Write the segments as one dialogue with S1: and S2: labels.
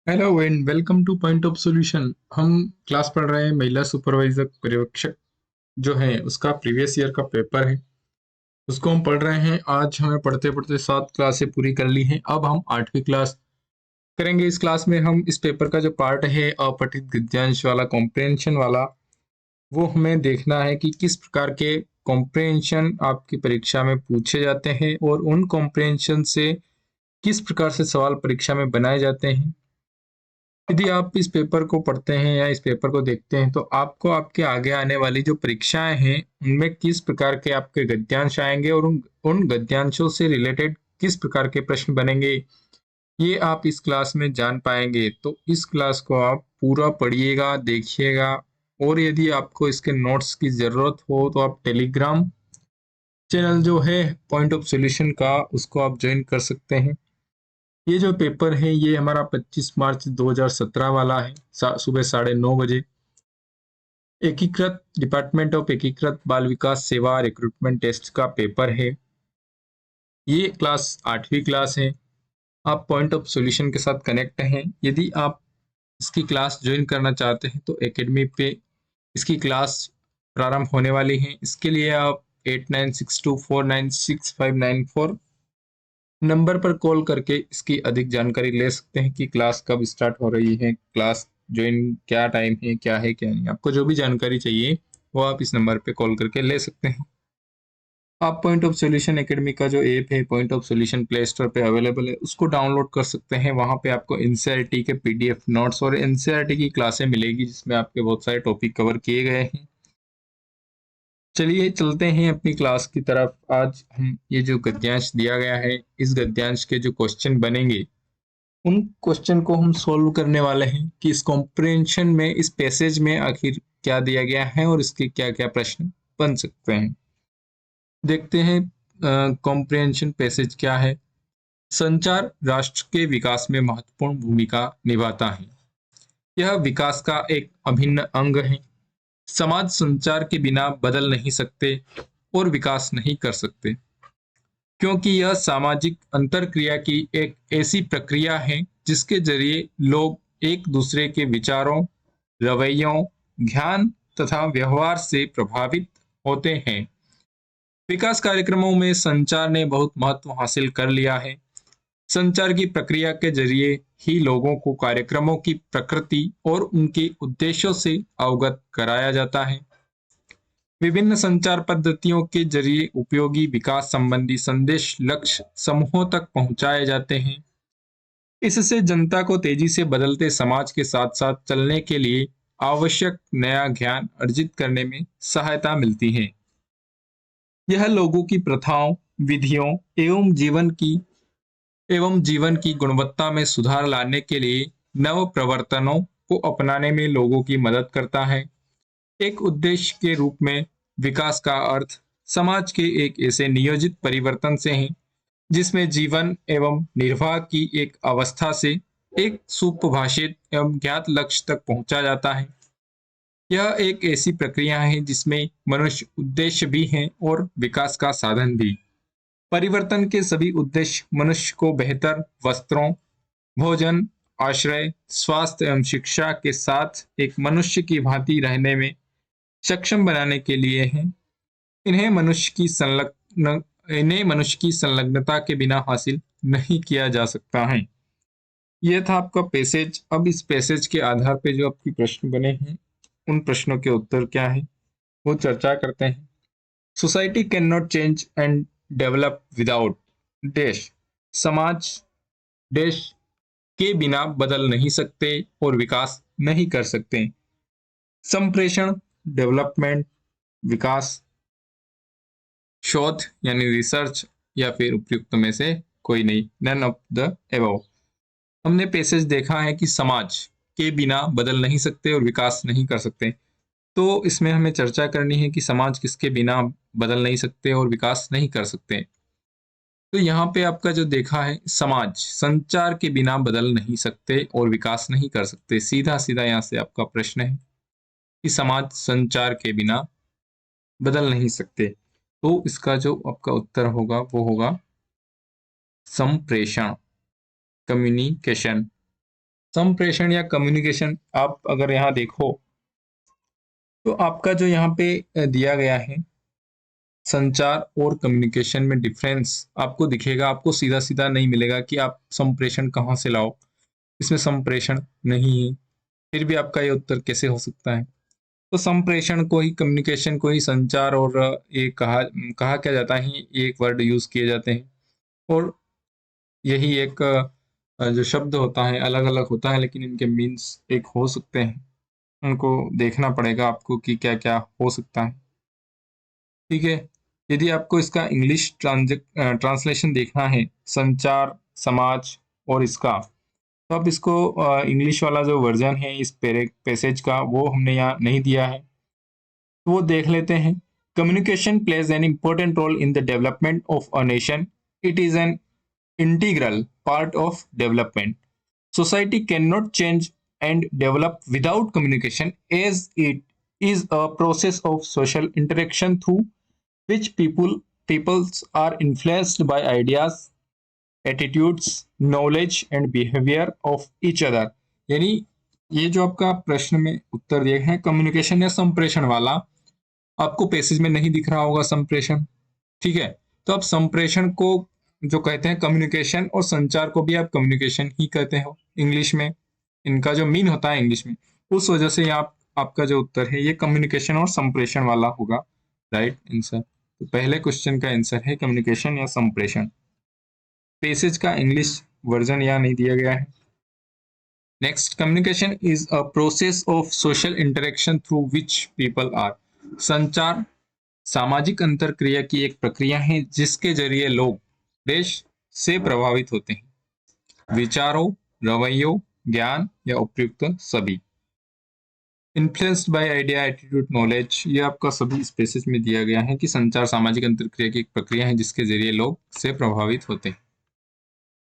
S1: Hello and welcome two point of solution. हम class पढ़ रहे हैं महिला सुपरवाइजर पर्यवेक्षक जो है उसका प्रीवियस ईयर का पेपर है। उसको हम पढ़ रहे हैं। आज हमें पढ़ते पढ़ते 7 क्लासें पूरी कर ली हैं। अब हम 8वीं क्लास करेंगे। इस क्लास में हम इस पेपर का जो पार्ट है अपठित गद्यांश वाला कॉम्प्रिहेंशन वाला, वो हमें देखना है कि किस प्रकार के कॉम्प्रिहेंशन आपकी परीक्षा में पूछे जाते हैं और उन कॉम्प्रिहेंशन से किस प्रकार से सवाल परीक्षा में बनाए जाते हैं। यदि आप इस पेपर को पढ़ते हैं या इस पेपर को देखते हैं तो आपको आपके आगे आने वाली जो परीक्षाएं हैं उनमें किस प्रकार के आपके गद्यांश आएंगे और उन गद्यांशों से रिलेटेड किस प्रकार के प्रश्न बनेंगे, ये आप इस क्लास में जान पाएंगे। तो इस क्लास को आप पूरा पढ़िएगा, देखिएगा। और यदि आपको इसके नोट्स की ज़रूरत हो तो आप टेलीग्राम चैनल जो है पॉइंट ऑफ सॉल्यूशन का, उसको आप ज्वाइन कर सकते हैं। ये जो पेपर है ये हमारा 25 मार्च 2017 वाला है, सुबह 9:30 बजे। एकीकृत डिपार्टमेंट ऑफ एकीकृत बाल विकास सेवा रिक्रूटमेंट टेस्ट का पेपर है। ये क्लास 8वीं क्लास है। आप पॉइंट ऑफ सॉल्यूशन के साथ कनेक्ट हैं। यदि आप इसकी क्लास ज्वाइन करना चाहते हैं तो एकेडमी पे इसकी क्लास प्रारंभ होने वाली है। इसके लिए आप 8962496594 नंबर पर कॉल करके इसकी अधिक जानकारी ले सकते हैं कि क्लास कब स्टार्ट हो रही है, क्लास ज्वाइन क्या टाइम है क्या नहीं। आपको जो भी जानकारी चाहिए वो आप इस नंबर पे कॉल करके ले सकते हैं। आप पॉइंट ऑफ सॉल्यूशन एकेडमी का जो ऐप है point of solution play store पे अवेलेबल है, उसको डाउनलोड कर सकते हैं। वहाँ पे आपको एनसीईआरटी के पीडीएफ नोट्स और एनसीईआरटी की क्लासें मिलेगी जिसमें आपके बहुत सारे टॉपिक कवर किए गए हैं। चलिए चलते हैं अपनी क्लास की तरफ। आज हम ये जो गद्यांश दिया गया है, इस गद्यांश के जो क्वेश्चन बनेंगे उन क्वेश्चन को हम सॉल्व करने वाले हैं कि इस कॉम्प्रिहेंशन में, इस पैसेज में आखिर क्या दिया गया है और इसके क्या क्या प्रश्न बन सकते हैं। देखते हैं कॉम्प्रिहेंशन पैसेज क्या है। संचार राष्ट्र के विकास में महत्वपूर्ण भूमिका निभाता है। यह विकास का एक अभिन्न अंग है। समाज संचार के बिना बदल नहीं सकते और विकास नहीं कर सकते, क्योंकि यह सामाजिक अंतरक्रिया की एक ऐसी प्रक्रिया है जिसके जरिए लोग एक दूसरे के विचारों, रवैयों, ज्ञान तथा व्यवहार से प्रभावित होते हैं। विकास कार्यक्रमों में संचार ने बहुत महत्व हासिल कर लिया है। संचार की प्रक्रिया के जरिए ही लोगों को कार्यक्रमों की प्रकृति और उनके उद्देश्यों से अवगत कराया जाता है। विभिन्न संचार पद्धतियों के जरिए उपयोगी विकास संबंधी संदेश लक्ष्य समूहों तक पहुंचाए जाते हैं। इससे जनता को तेजी से बदलते समाज के साथ साथ चलने के लिए आवश्यक नया ज्ञान अर्जित करने में सहायता मिलती है। यह लोगों की प्रथाओं, विधियों एवं जीवन की गुणवत्ता में सुधार लाने के लिए नव प्रवर्तनों को अपनाने में लोगों की मदद करता है। एक उद्देश्य के रूप में विकास का अर्थ समाज के एक ऐसे नियोजित परिवर्तन से है जिसमें जीवन एवं निर्वाह की एक अवस्था से एक सुपरिभाषित एवं ज्ञात लक्ष्य तक पहुंचा जाता है। यह एक ऐसी प्रक्रिया है जिसमें मनुष्य उद्देश्य भी है और विकास का साधन भी। परिवर्तन के सभी उद्देश्य मनुष्य को बेहतर वस्त्रों, भोजन, आश्रय, स्वास्थ्य एवं शिक्षा के साथ एक मनुष्य की भांति रहने में सक्षम बनाने के लिए हैं। इन्हें मनुष्य की संलग्न इन्हें मनुष्य की संलग्नता के बिना हासिल नहीं किया जा सकता है। यह था आपका पैसेज। अब इस पैसेज के आधार पे जो आपके प्रश्न बने हैं उन प्रश्नों के उत्तर क्या है वो चर्चा करते हैं। Society can not change and develop without dash. समाज डैश के बिना बदल नहीं सकते और विकास नहीं कर सकते। संप्रेषण, डेवलपमेंट, विकास, शोध यानी रिसर्च, या फिर उपयुक्त में से कोई नहीं, नन ऑफ द एबव। हमने पैसेज देखा है कि समाज के बिना बदल नहीं सकते और विकास नहीं कर सकते। तो इसमें हमें चर्चा करनी है कि समाज किसके बिना बदल नहीं सकते और विकास नहीं कर सकते। तो यहाँ पे आपका जो देखा है, समाज संचार के बिना बदल नहीं सकते और विकास नहीं कर सकते। सीधा सीधा यहाँ से आपका प्रश्न है कि समाज संचार के बिना बदल नहीं सकते। तो इसका जो आपका उत्तर होगा वो होगा संप्रेषण, कम्युनिकेशन। संप्रेषण या कम्युनिकेशन, आप अगर यहाँ देखो तो आपका जो यहाँ पे दिया गया है संचार और कम्युनिकेशन में डिफरेंस आपको दिखेगा, आपको सीधा सीधा नहीं मिलेगा कि आप संप्रेषण कहाँ से लाओ, इसमें संप्रेषण नहीं है, फिर भी आपका ये उत्तर कैसे हो सकता है। तो संप्रेषण को ही, कम्युनिकेशन को ही संचार और ये कहा कहा क्या जाता है, ये एक वर्ड यूज किए जाते हैं। और यही एक जो शब्द होता है अलग अलग होता है, लेकिन इनके मीन्स एक हो सकते हैं। उनको देखना पड़ेगा आपको कि क्या क्या हो सकता है। ठीक है, यदि आपको इसका इंग्लिश ट्रांसलेशन देखना है संचार, समाज और इसका, तो आप इसको इंग्लिश वाला जो वर्जन है इस पैसेज का वो हमने यहाँ नहीं दिया है, तो वो देख लेते हैं। Communication plays an important role in the development of a nation. It is an integral part of development. Society cannot change and develop without communication, as it is a process of social interaction through which peoples are influenced by ideas, attitudes, knowledge and behavior of each other. यानी ये जो आपका प्रश्न में उत्तर दिए हैं communication या संप्रेषण वाला, आपको पैसेज में नहीं दिख रहा होगा संप्रेषण। ठीक है, तो आप संप्रेषण को जो कहते हैं कम्युनिकेशन, और संचार को भी आप कम्युनिकेशन ही कहते हो इंग्लिश में, इनका जो मीन होता है इंग्लिश में, उस वजह से आप आपका जो उत्तर है ये कम्युनिकेशन और संप्रेषण वाला होगा, राइट आंसर। तो पहले क्वेश्चन का आंसर है कम्युनिकेशन या संप्रेषण। पैसेज का इंग्लिश वर्जन यहाँ नहीं दिया गया है। Next, communication is a process of social interaction through which people are. संचार सामाजिक अंतरक्रिया की एक प्रक्रिया है जिसके जरिए लोग देश से प्रभावित होते हैं। विचारों, रवैयों, ज्ञान या उपयुक्त सभी। Influenced by idea, attitude, knowledge, ये आपका सभी स्पेसिस में दिया गया है कि संचार सामाजिक अंतरक्रिया की एक प्रक्रिया है जिसके जरिए लोग से प्रभावित होते हैं।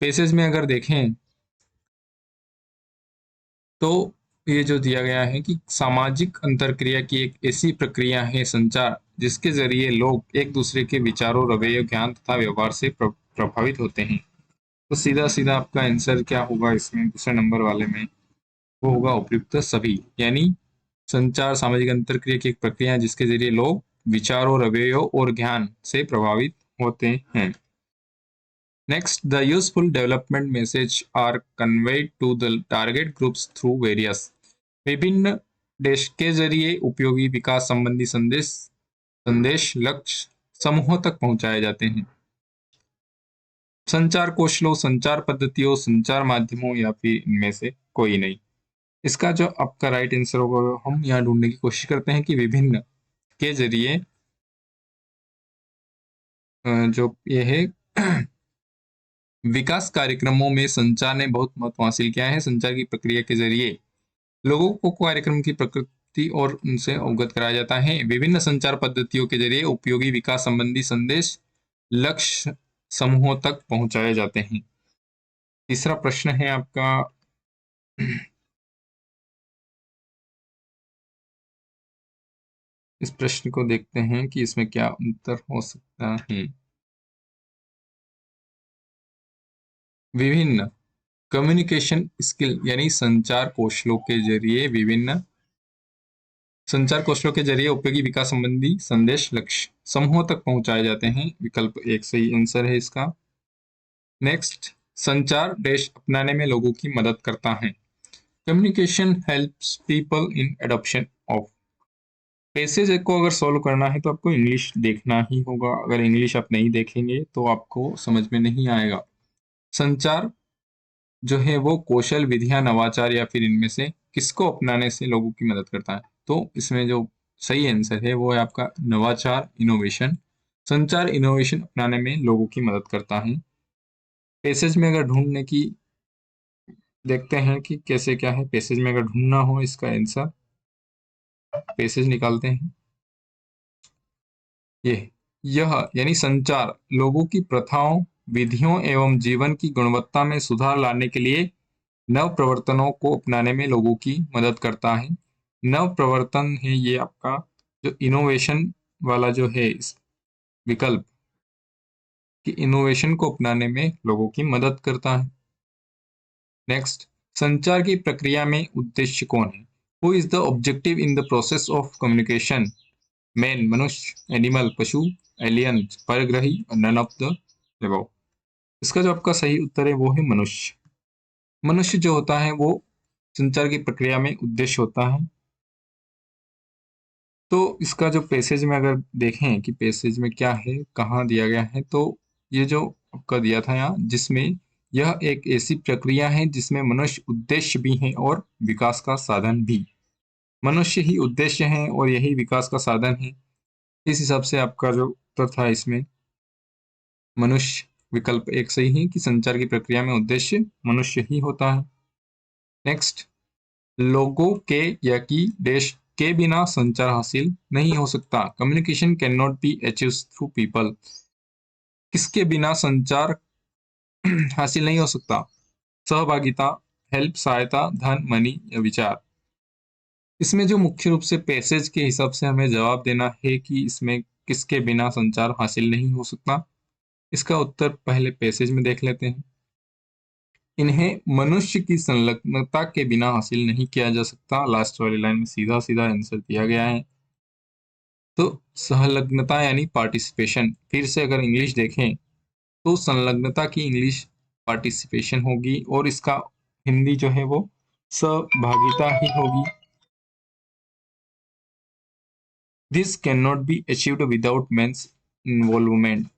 S1: पेसेज में अगर देखें तो ये जो दिया गया है कि सामाजिक अंतरक्रिया की एक ऐसी प्रक्रिया है संचार जिसके जरिए लोग एक दूसरे के विचारों, रवैयों, ज्ञान तथा व्यवहार से प्रभावित होते हैं। तो सीधा सीधा आपका आंसर क्या होगा इसमें दूसरे नंबर वाले में, वो होगा उपयुक्त सभी। यानी संचार सामाजिक अंतरक्रिया की एक प्रक्रिया है जिसके जरिए लोग विचारों, रवैयों और ज्ञान से प्रभावित होते हैं। Next, the useful development message are conveyed to the target groups through various, विभिन्न देश के जरिए उपयोगी विकास संबंधी संदेश संदेश लक्ष्य समूहों तक पहुंचाए जाते हैं। संचार कौशलों, संचार पद्धतियों, संचार माध्यमों या फिर इनमें से कोई नहीं। इसका जो आपका राइट आंसर होगा हम यहाँ ढूंढने की कोशिश करते हैं कि विभिन्न के जरिए जो ये है विकास कार्यक्रमों में संचार ने बहुत महत्व हासिल किया है। संचार की प्रक्रिया के जरिए लोगों को कार्यक्रम की प्रकृति और उनसे अवगत कराया जाता है। विभिन्न संचार पद्धतियों के जरिए उपयोगी विकास संबंधी संदेश लक्ष्य समूहों तक पहुंचाए जाते हैं। तीसरा प्रश्न है आपका इस प्रश्न को देखते हैं कि इसमें क्या उत्तर हो सकता है। विभिन्न कम्युनिकेशन स्किल यानी संचार कौशलों के जरिए, विभिन्न संचार कौशलों के जरिए उपयोगी विकास संबंधी संदेश लक्ष्य समूहों तक पहुंचाए जाते हैं। विकल्प एक सही आंसर है इसका। नेक्स्ट, संचार देश अपनाने में लोगों की मदद करता है। Communication helps people in adoption of. Passage को अगर सॉल्व करना है तो आपको इंग्लिश देखना ही होगा, अगर इंग्लिश आप नहीं देखेंगे तो आपको समझ में नहीं आएगा। संचार जो है वो कौशल, विधियां, नवाचार या फिर इनमें से किसको अपनाने से लोगों की मदद करता है। तो इसमें जो सही आंसर है वो है आपका नवाचार, इनोवेशन। संचार इनोवेशन अपनाने में लोगों की मदद करता है। पैसेज में अगर ढूंढने की देखते हैं कि कैसे क्या है, पैसेज में अगर ढूंढना हो इसका आंसर, पैसेज निकालते हैं। ये यह यानी संचार लोगों की प्रथाओं, विधियों एवं जीवन की गुणवत्ता में सुधार लाने के लिए नव प्रवर्तनों को अपनाने में लोगों की मदद करता है। नव प्रवर्तन है ये आपका जो इनोवेशन वाला जो है इस विकल्प कि इनोवेशन को अपनाने में लोगों की मदद करता है। नेक्स्ट, संचार की प्रक्रिया में उद्देश्य कौन है? Who is the objective in the process of communication? Man, मनुष्य, एनिमल, पशु, एलियन, परग्रही, नन ऑफ द अबव। इसका जो आपका सही उत्तर है वो है मनुष्य। मनुष्य जो होता है वो संचार की प्रक्रिया में उद्देश्य होता है। तो इसका जो पैसेज में अगर देखें कि पैसेज में क्या है, कहाँ दिया गया है, तो ये जो आपका दिया था यहाँ, जिसमें यह एक ऐसी प्रक्रिया है जिसमें मनुष्य उद्देश्य भी है और विकास का साधन भी। मनुष्य ही उद्देश्य है और यही विकास का साधन है। इस हिसाब से आपका जो उत्तर था इसमें मनुष्य विकल्प एक सही है कि संचार की प्रक्रिया में उद्देश्य मनुष्य ही होता है। नेक्स्ट, लोगों के या कि देश के बिना संचार हासिल नहीं हो सकता। Communication can not be achieve through people. किसके बिना संचार हासिल नहीं हो सकता? सहभागिता, हेल्प, सहायता, धन, मनी या विचार। इसमें जो मुख्य रूप से पैसेज के हिसाब से हमें जवाब देना है कि इसमें किसके बिना संचार हासिल नहीं हो सकता, इसका उत्तर पहले पैसेज में देख लेते हैं। इन्हें मनुष्य की संलग्नता के बिना हासिल नहीं किया जा सकता। लास्ट वाली लाइन में सीधा सीधा आंसर दिया गया है। तो संलग्नता यानी पार्टिसिपेशन। फिर से अगर इंग्लिश देखें तो संलग्नता की इंग्लिश पार्टिसिपेशन होगी और इसका हिंदी जो है वो सहभागिता ही होगी। This can not be achieved without men's involvement.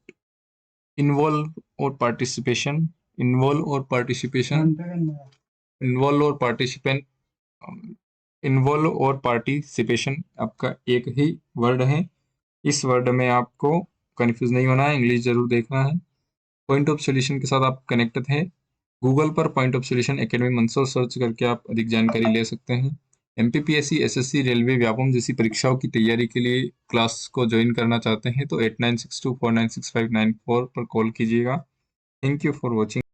S1: Involve और पार्टिसिपेशन, इन्वॉल्व और पार्टिसिपेशन, इन्वॉल्व और पार्टिसिपेंट, इन्वॉल्व और पार्टिसिपेशन आपका एक ही वर्ड है। इस वर्ड में आपको कंफ्यूज नहीं होना है, इंग्लिश जरूर देखना है। पॉइंट ऑफ सोल्यूशन के साथ आप कनेक्टेड हैं। गूगल पर point of solution academy Mandsaur search करके आप अधिक जानकारी ले सकते हैं। एमपीपीएससी, एसएससी, रेलवे, व्यापम जैसी परीक्षाओं की तैयारी के लिए क्लास को ज्वाइन करना चाहते हैं तो 8962496594 पर कॉल कीजिएगा। Thank you for watching.